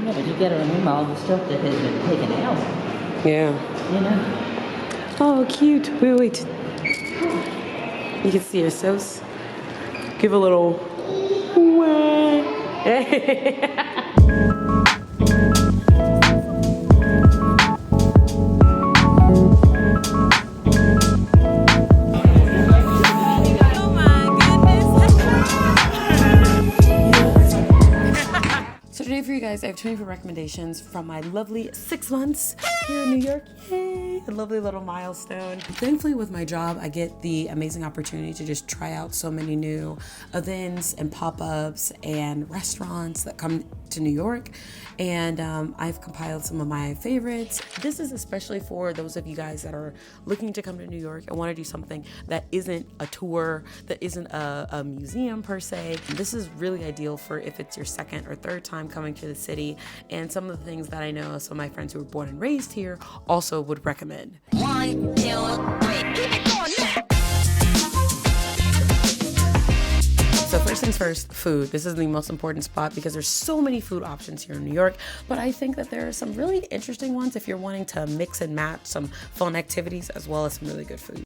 Yeah, but you get to remember all the stuff that has been taken out. Yeah. You know? Oh, cute. Wait. You can see her sauce. Give a little. So today for you guys, I have 24 recommendations from my lovely 6 months here in New York. Yay! A lovely little milestone. Thankfully with my job, I get the amazing opportunity to just try out so many new events and pop-ups and restaurants that come to New York. And I've compiled some of my favorites. This is especially for those of you guys that are looking to come to New York and want to do something that isn't a tour, that isn't a museum per se. This is really ideal for if it's your second or third time coming to the city, and some of the things that I know some of my friends who were born and raised here also would recommend. 1, 2, 3, keep it going now. So first things first, food. This is the most important spot because there's so many food options here in New York, but I think that there are some really interesting ones if you're wanting to mix and match some fun activities as well as some really good food.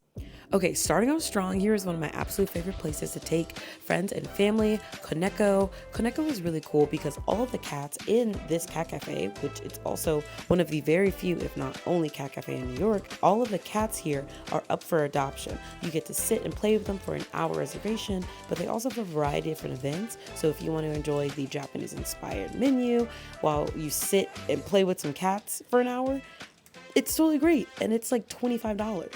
Okay, starting off strong, here is one of my absolute favorite places to take friends and family, Koneko. Koneko is really cool because all of the cats in this cat cafe, which is also one of the very few, if not only cat cafe in New York, all of the cats here are up for adoption. You get to sit and play with them for an hour reservation, but they also have a variety of different events. So if you want to enjoy the Japanese-inspired menu while you sit and play with some cats for an hour, it's totally great, and it's like $25.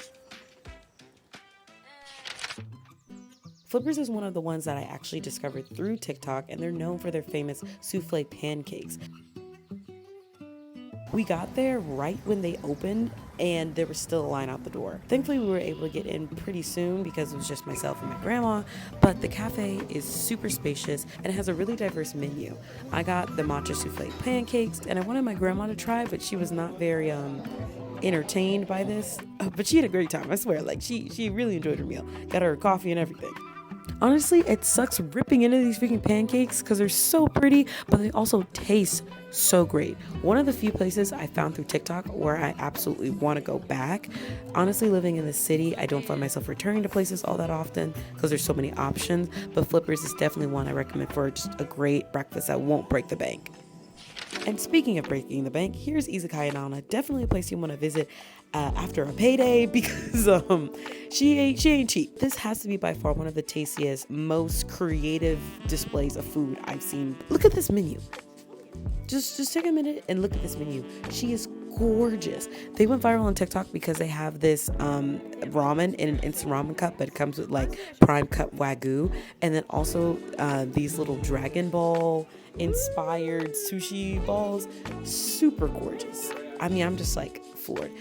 Flippers is one of the ones that I actually discovered through TikTok, and they're known for their famous souffle pancakes. We got there right when they opened, and there was still a line out the door. Thankfully, we were able to get in pretty soon because it was just myself and my grandma, but the cafe is super spacious and it has a really diverse menu. I got the matcha souffle pancakes, and I wanted my grandma to try, but she was not very entertained by this, but she had a great time, I swear. Like she really enjoyed her meal. Got her coffee and everything. Honestly, it sucks ripping into these freaking pancakes because they're so pretty, but they also taste so great. One of the few places I found through TikTok where I absolutely want to go back. Honestly, living in the city, I don't find myself returning to places all that often because there's so many options, but Flippers is definitely one I recommend for just a great breakfast that won't break the bank. And speaking of breaking the bank, here's Izakaya Nana. Definitely a place you want to visit after a payday because she ain't cheap. This has to be by far one of the tastiest, most creative displays of food I've seen. Look at this menu. Just take a minute and look at this menu. She is gorgeous. They went viral on TikTok because they have this ramen in an instant ramen cup, but it comes with like prime cut wagyu, and then also these little Dragon Ball inspired sushi balls. Super gorgeous. I mean, I'm just like floored.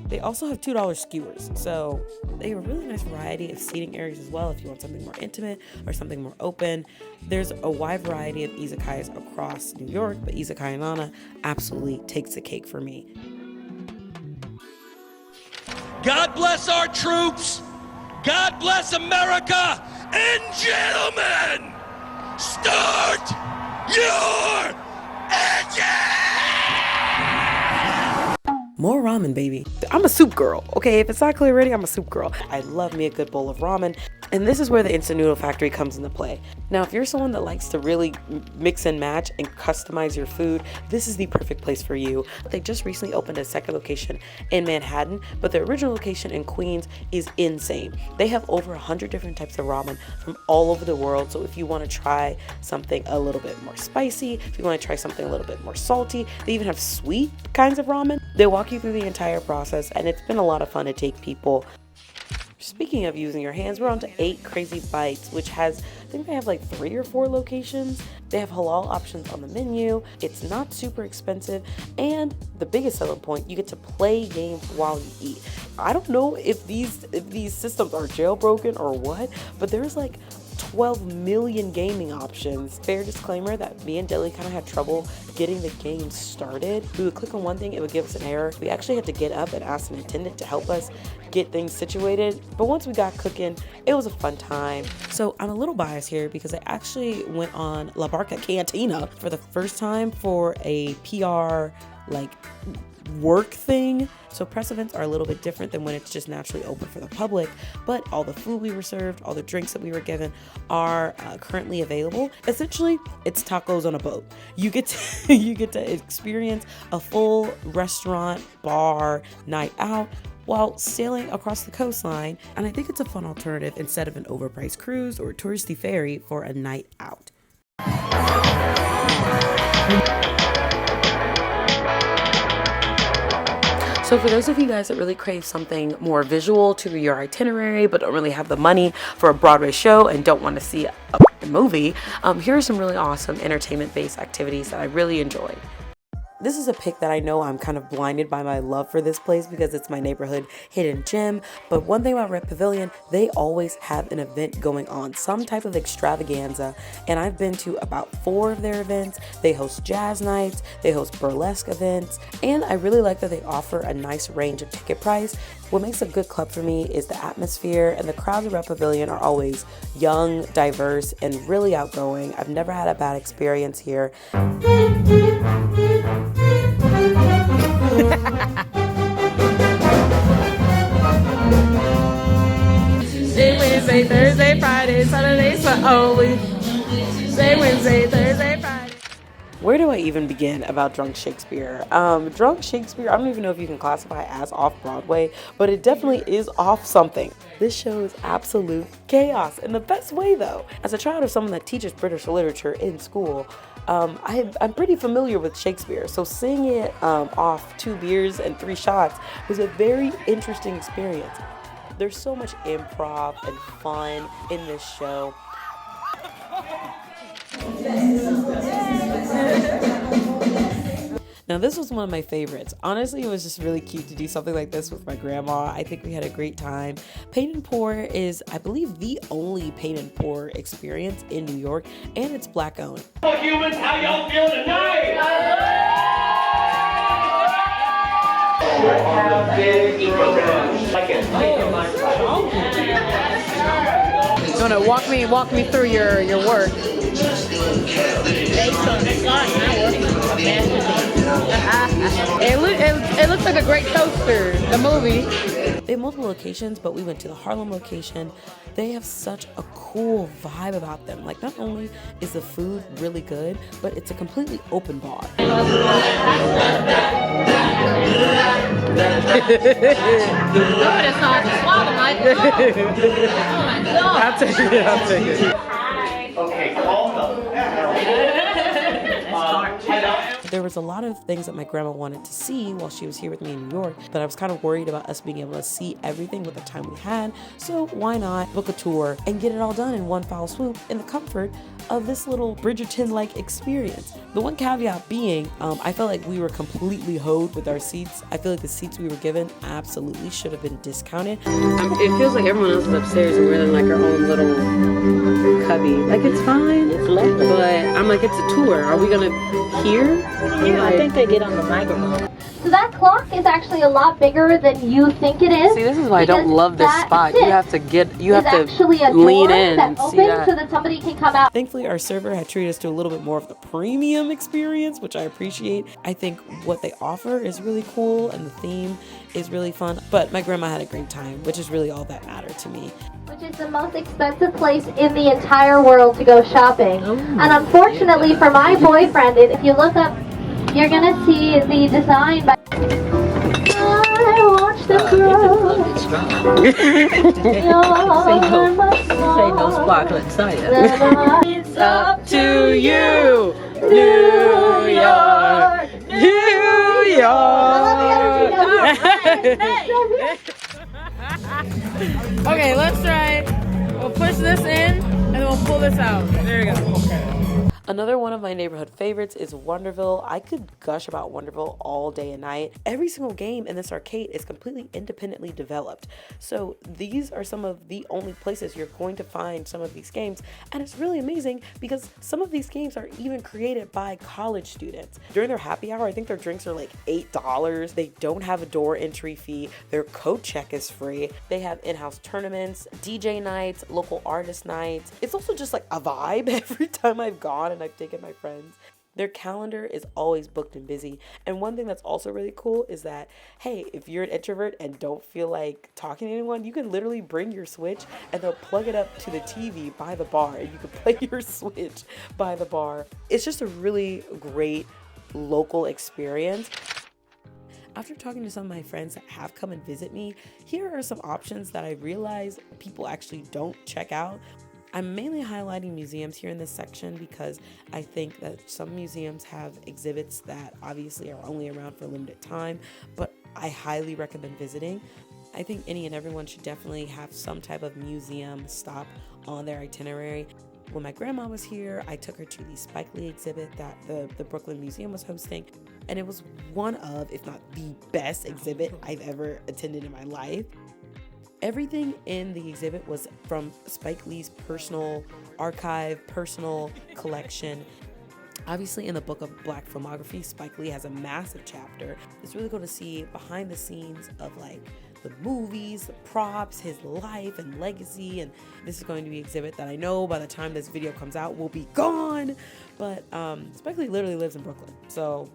They also have $2 skewers, so they have a really nice variety of seating areas as well if you want something more intimate or something more open. There's a wide variety of izakayas across New York, but Izakaya Nana absolutely takes the cake for me. God bless our troops, God bless America, and gentlemen, start your engine! More ramen, baby. I'm a soup girl, okay? If it's not clear already, I'm a soup girl. I love me a good bowl of ramen, and this is where the Instant Noodle Factory comes into play. Now, if you're someone that likes to really mix and match and customize your food, this is the perfect place for you. They just recently opened a second location in Manhattan, but their original location in Queens is insane. They have over 100 different types of ramen from all over the world, so if you want to try something a little bit more spicy, if you want to try something a little bit more salty, they even have sweet kinds of ramen. They walk you through the entire process, and it's been a lot of fun to take people. Speaking of using your hands, we're on to 8 Crazy Bites, which has, I think they have like 3 or 4 locations. They have halal options on the menu. It's not super expensive, and the biggest selling point, you get to play games while you eat. I don't know if these systems are jailbroken or what, but there's like 12 million gaming options. Fair disclaimer that me and Dilly kind of had trouble getting the game started. We would click on one thing, it would give us an error. We actually had to get up and ask an attendant to help us get things situated. But once we got cooking, it was a fun time. So I'm a little biased here because I actually went on La Barca Cantina for the first time for a PR work thing. So press events are a little bit different than when it's just naturally open for the public, but all the food we were served, all the drinks that we were given are currently available. Essentially, it's tacos on a boat. You get to experience a full restaurant, bar, night out while sailing across the coastline, and I think it's a fun alternative instead of an overpriced cruise or touristy ferry for a night out. So for those of you guys that really crave something more visual to your itinerary but don't really have the money for a Broadway show and don't want to see a movie, here are some really awesome entertainment-based activities that I really enjoyed. This is a pic that I know I'm kind of blinded by my love for this place because it's my neighborhood hidden gem. But one thing about Red Pavilion, they always have an event going on, some type of extravaganza. And I've been to about 4 of their events. They host jazz nights, they host burlesque events, and I really like that they offer a nice range of ticket price. What makes a good club for me is the atmosphere, and the crowds at Red Pavilion are always young, diverse, and really outgoing. I've never had a bad experience here. Wednesday, Thursday, Friday, Saturday, only. Wednesday, Thursday, Friday. Where do I even begin about Drunk Shakespeare? Drunk Shakespeare, I don't even know if you can classify as off-Broadway, but it definitely is off something. This show is absolute chaos in the best way, though. As a child of someone that teaches British literature in school, I'm pretty familiar with Shakespeare, so seeing it off 2 beers and 3 shots was a very interesting experience. There's so much improv and fun in this show. Now this was one of my favorites. Honestly, it was just really cute to do something like this with my grandma. I think we had a great time. Paint and Pour is, I believe, the only Paint and Pour experience in New York, and it's Black owned. Hello humans, how y'all feel tonight? You want to walk me through your work? It looks like a great toaster, the movie. They have multiple locations, but we went to the Harlem location. They have such a cool vibe about them. Like, not only is the food really good, but it's a completely open bar. It's hard to swallow, Michael. Oh my God. I'll take it. Okay, call them. There was a lot of things that my grandma wanted to see while she was here with me in New York, but I was kind of worried about us being able to see everything with the time we had, so why not book a tour and get it all done in one foul swoop in the comfort of this little Bridgerton-like experience. The one caveat being, I felt like we were completely hoed with our seats. I feel like the seats we were given absolutely should have been discounted. It feels like everyone else is upstairs and we're in like our own little cubby. Like, it's fine, It's lovely. but I'm like, it's a tour. Are we gonna hear? Yeah, I think they get on the microphone. So that clock is actually a lot bigger than you think it is. See, this is why I don't because love this that spot. You have to actually a lean door in that and see opens that. so that somebody can come out. Thankfully, our server had treated us to a little bit more of the premium experience, which I appreciate. I think what they offer is really cool and the theme is really fun, but my grandma had a great time, which is really all that mattered to me. Which is the most expensive place in the entire world to go shopping. And unfortunately for my boyfriend, if you look up, you're gonna see the design by I watch them grow. Say no sparkling cider. It's up To you, New York, New York. Okay, let's try it. We'll push this in and then we'll pull this out. There we go. Another one of my neighborhood favorites is Wonderville. I could gush about Wonderville all day and night. Every single game in this arcade is completely independently developed. So these are some of the only places you're going to find some of these games. And it's really amazing because some of these games are even created by college students. During their happy hour, I think their drinks are like $8. They don't have a door entry fee. Their code check is free. They have in-house tournaments, DJ nights, local artist nights. It's also just like a vibe every time I've gone and I've taken my friends. Their calendar is always booked and busy. And one thing that's also really cool is that, hey, if you're an introvert and don't feel like talking to anyone, you can literally bring your Switch and they'll plug it up to the TV by the bar and you can play your Switch by the bar. It's just a really great local experience. After talking to some of my friends that have come and visit me, here are some options that I realize people actually don't check out. I'm mainly highlighting museums here in this section because I think that some museums have exhibits that obviously are only around for a limited time, but I highly recommend visiting. I think any and everyone should definitely have some type of museum stop on their itinerary. When my grandma was here, I took her to the Spike Lee exhibit that the Brooklyn Museum was hosting, and it was one of, if not the best exhibit I've ever attended in my life. Everything in the exhibit was from Spike Lee's personal archive, personal collection. Obviously, in the book of Black filmography, Spike Lee has a massive chapter. It's really cool to see behind the scenes of like the movies, the props, his life and legacy. And this is going to be an exhibit that I know by the time this video comes out will be gone. But Spike Lee literally lives in Brooklyn, so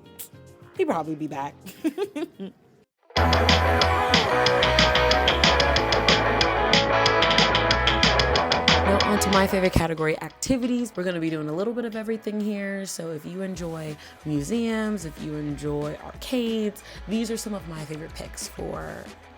he'll probably be back. Now on to my favorite category, activities. We're going to be doing a little bit of everything here. So if you enjoy museums, if you enjoy arcades, these are some of my favorite picks for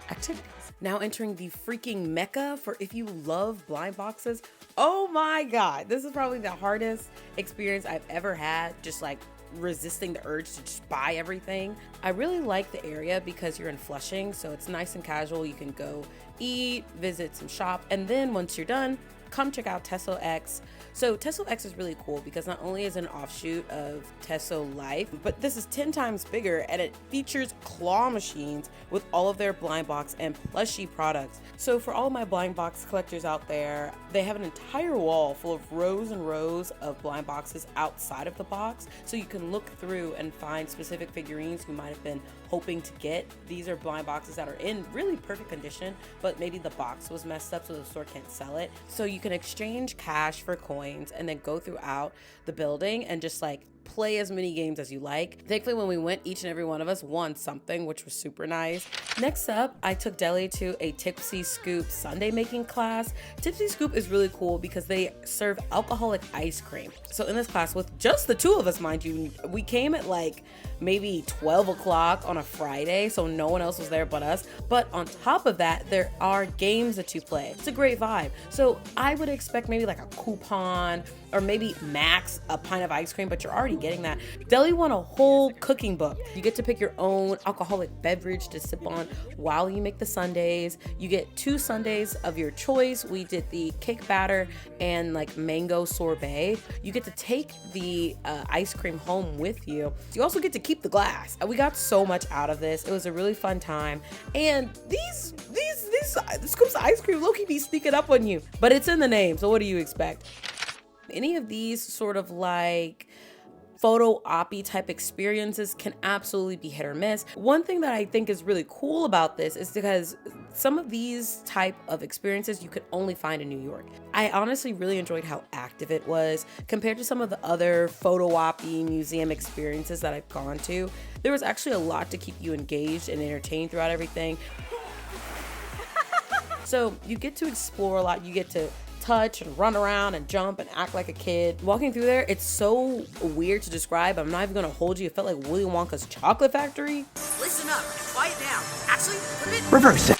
activities. Now entering the freaking mecca for if you love blind boxes. Oh my God, this is probably the hardest experience I've ever had, just like resisting the urge to just buy everything. I really like the area because you're in Flushing, so it's nice and casual. You can go eat, visit some shop, and then once you're done, come check out Tesso X. So Tesso X is really cool because not only is it an offshoot of Tesso Life, but this is 10 times bigger and it features claw machines with all of their blind box and plushie products. So for all of my blind box collectors out there, they have an entire wall full of rows and rows of blind boxes outside of the box. So you can look through and find specific figurines you might have been hoping to get. These are blind boxes that are in really perfect condition, but maybe the box was messed up so the store can't sell it. So you can exchange cash for coins and then go throughout the building and just like play as many games as you like. Thankfully, when we went, each and every one of us won something, which was super nice. Next up, I took Deli to a Tipsy Scoop Sundae making class. Tipsy Scoop is really cool because they serve alcoholic ice cream. So in this class, with just the two of us, mind you, we came at like maybe 12 o'clock on a Friday, so no one else was there but us. But on top of that, there are games that you play. It's a great vibe. So I would expect maybe like a coupon or maybe max a pint of ice cream, but you're already getting that. Deli won a whole cooking book. You get to pick your own alcoholic beverage to sip on while you make the sundaes. You get 2 sundaes of your choice. We did the cake batter and like mango sorbet. You get to take the ice cream home with you. You also get to keep the glass. We got so much out of this. It was a really fun time. And these scoops of ice cream low-key be sneaking up on you, but it's in the name, so what do you expect? Any of these sort of like photo oppy type experiences can absolutely be hit or miss. One thing that I think is really cool about this is because some of these type of experiences you could only find in New York. I honestly really enjoyed how active it was compared to some of the other photo oppy museum experiences that I've gone to. There was actually a lot to keep you engaged and entertained throughout everything. So you get to explore a lot. You get to touch and run around and jump and act like a kid. Walking through there, it's so weird to describe. I'm not even gonna hold you. It felt like Willy Wonka's chocolate factory. Listen up, quiet down. Actually, Reverse it.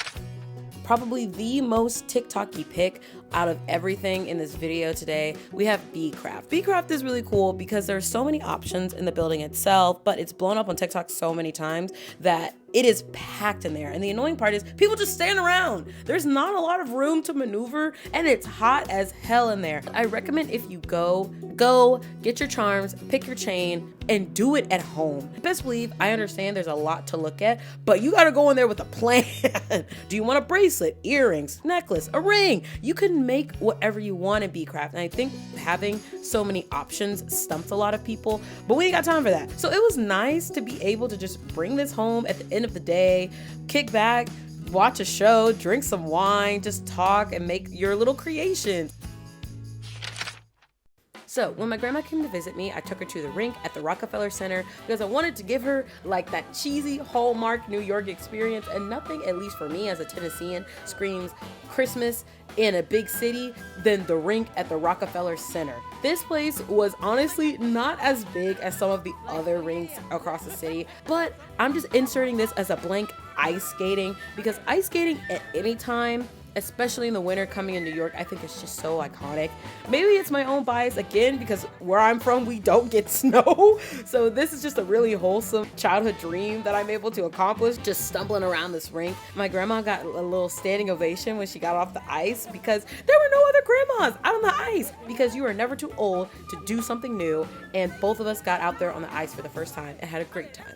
Probably the most TikTok-y pick out of everything in this video today, we have Bee-Craft. Bee-Craft is really cool because there are so many options in the building itself, but it's blown up on TikTok so many times that it is packed in there. And the annoying part is people just stand around. There's not a lot of room to maneuver, and it's hot as hell in there. I recommend if you go, get your charms, pick your chain, and do it at home. Best believe, I understand there's a lot to look at, but you gotta go in there with a plan. Do you want a bracelet, earrings, necklace, a ring? You can make whatever you want in B-Craft. And I think having so many options stumps a lot of people, but we ain't got time for that. So it was nice to be able to just bring this home at the end of the day, kick back, watch a show, drink some wine, just talk and make your little creations. So when my grandma came to visit me, I took her to the rink at the Rockefeller Center because I wanted to give her like that cheesy Hallmark New York experience, and nothing, at least for me as a Tennessean, screams Christmas in a big city than the rink at the Rockefeller Center. This place was honestly not as big as some of the other rinks across the city, but I'm just inserting this as a blank ice skating because ice skating at any time, especially in the winter coming in New York, I think it's just so iconic. Maybe it's my own bias again because where I'm from, we don't get snow. So this is just a really wholesome childhood dream that I'm able to accomplish just stumbling around this rink. My grandma got a little standing ovation when she got off the ice because there were no other grandmas out on the ice because you are never too old to do something new. And both of us got out there on the ice for the first time and had a great time.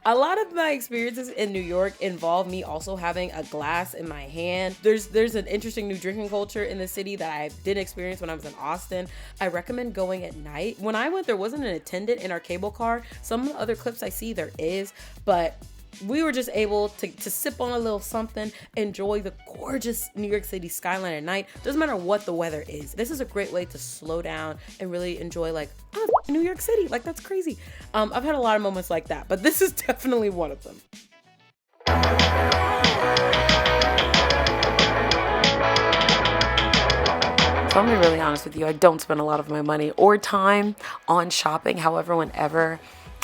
A lot of my experiences in New York involve me also having a glass in my hand. There's an interesting new drinking culture in the city that I didn't experience when I was in Austin. I recommend going at night. When I went, there wasn't an attendant in our cable car. Some of the other clips I see, there is, but we were just able to sip on a little something, enjoy the gorgeous New York City skyline at night. Doesn't matter what the weather is. This is a great way to slow down and really enjoy like, oh, New York City, like that's crazy. I've had a lot of moments like that, but this is definitely one of them. So I'm gonna be really honest with you, I don't spend a lot of my money or time on shopping. However, whenever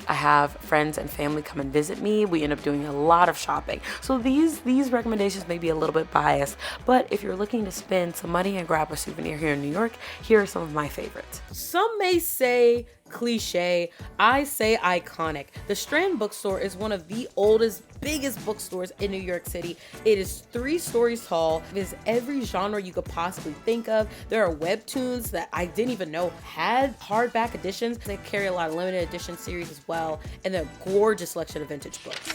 I have friends and family come and visit me, we end up doing a lot of shopping. So these recommendations may be a little bit biased, but if you're looking to spend some money and grab a souvenir here in New York, here are some of my favorites. Some may say cliche, I say iconic. The Strand Bookstore is one of the oldest, biggest bookstores in New York City. It is 3 stories tall. It is every genre you could possibly think of. There are webtoons that I didn't even know had hardback editions. They carry a lot of limited edition series as well, and they're a gorgeous selection of vintage books.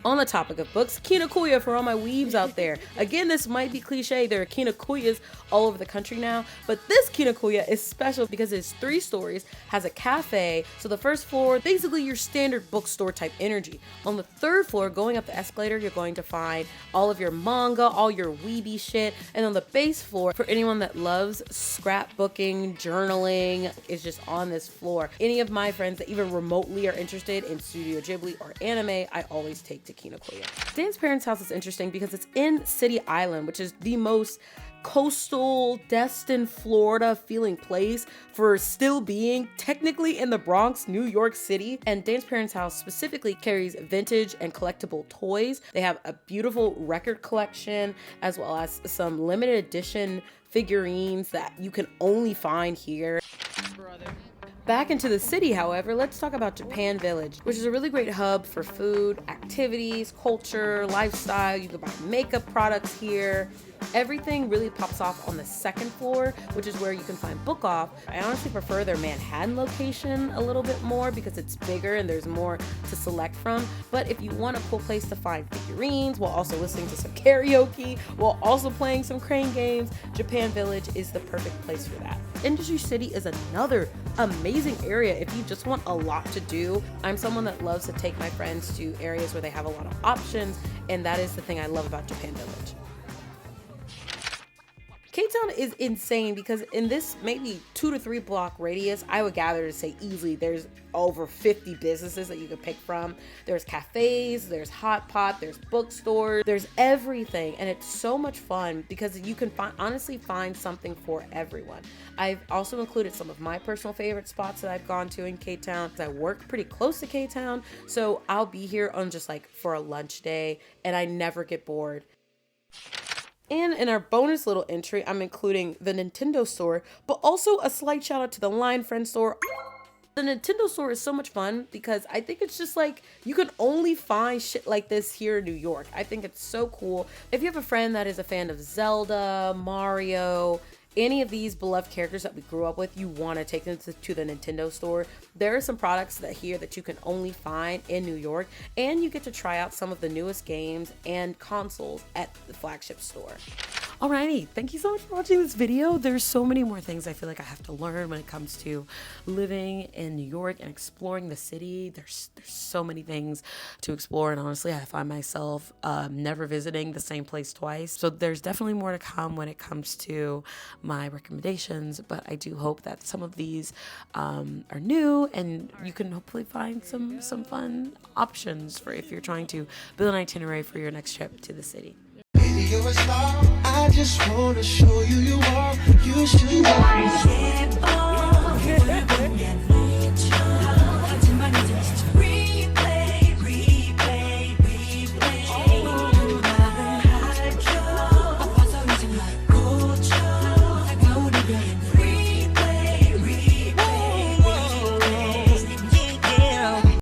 On the topic of books, Kinokuniya for all my weebs out there. Again, this might be cliche. There are Kinokuyas all over the country now, but this Kinokuniya is special because it's 3 stories, has a cafe. So the first floor, basically your standard bookstore type energy. On the 3rd floor, going up the escalator, you're going to find all of your manga, all your weeby shit. And on the base floor, for anyone that loves scrapbooking, journaling, is just on this floor. Any of my friends that even remotely are interested in Studio Ghibli or anime, I always take to Kinokuniya. Dan's parents' house is interesting because it's in City Island, which is the most coastal, Destin, Florida feeling place for still being technically in the Bronx, New York City. And Dan's parents' house specifically carries vintage and collectible toys. They have a beautiful record collection as well as some limited edition figurines that you can only find here. Back into the city, however, let's talk about Japan Village, which is a really great hub for food, activities, culture, lifestyle. You can buy makeup products here. Everything really pops off on the 2nd floor, which is where you can find Book Off. I honestly prefer their Manhattan location a little bit more because it's bigger and there's more to select from. But if you want a cool place to find figurines while also listening to some karaoke, while also playing some crane games, Japan Village is the perfect place for that. Industry City is another amazing area if you just want a lot to do. I'm someone that loves to take my friends to areas where they have a lot of options, and that is the thing I love about Japan Village. K-Town is insane because in this maybe 2 to 3 block radius, I would gather to say easily there's over 50 businesses that you could pick from. There's cafes, there's hot pot, there's bookstores, there's everything. And it's so much fun because you can honestly find something for everyone. I've also included some of my personal favorite spots that I've gone to in K-Town. I work pretty close to K-Town, so I'll be here on just like for a lunch day and I never get bored. And in our bonus little entry, I'm including the Nintendo store, but also a slight shout out to the Line Friend store. The Nintendo store is so much fun because I think it's just like you can only find shit like this here in New York. I think it's so cool. If you have a friend that is a fan of Zelda, Mario, any of these beloved characters that we grew up with, you want to take them to the Nintendo store. There are some products that you can only find in New York, and you get to try out some of the newest games and consoles at the flagship store. Alrighty, thank you so much for watching this video. There's so many more things I feel like I have to learn when it comes to living in New York and exploring the city. There's so many things to explore, and honestly, I find myself never visiting the same place twice. So there's definitely more to come when it comes to my recommendations, but I do hope that some of these are new, and you can hopefully find some fun options for if you're trying to build an itinerary for your next trip to the city. You're a star. I just wanna show you you are. You should.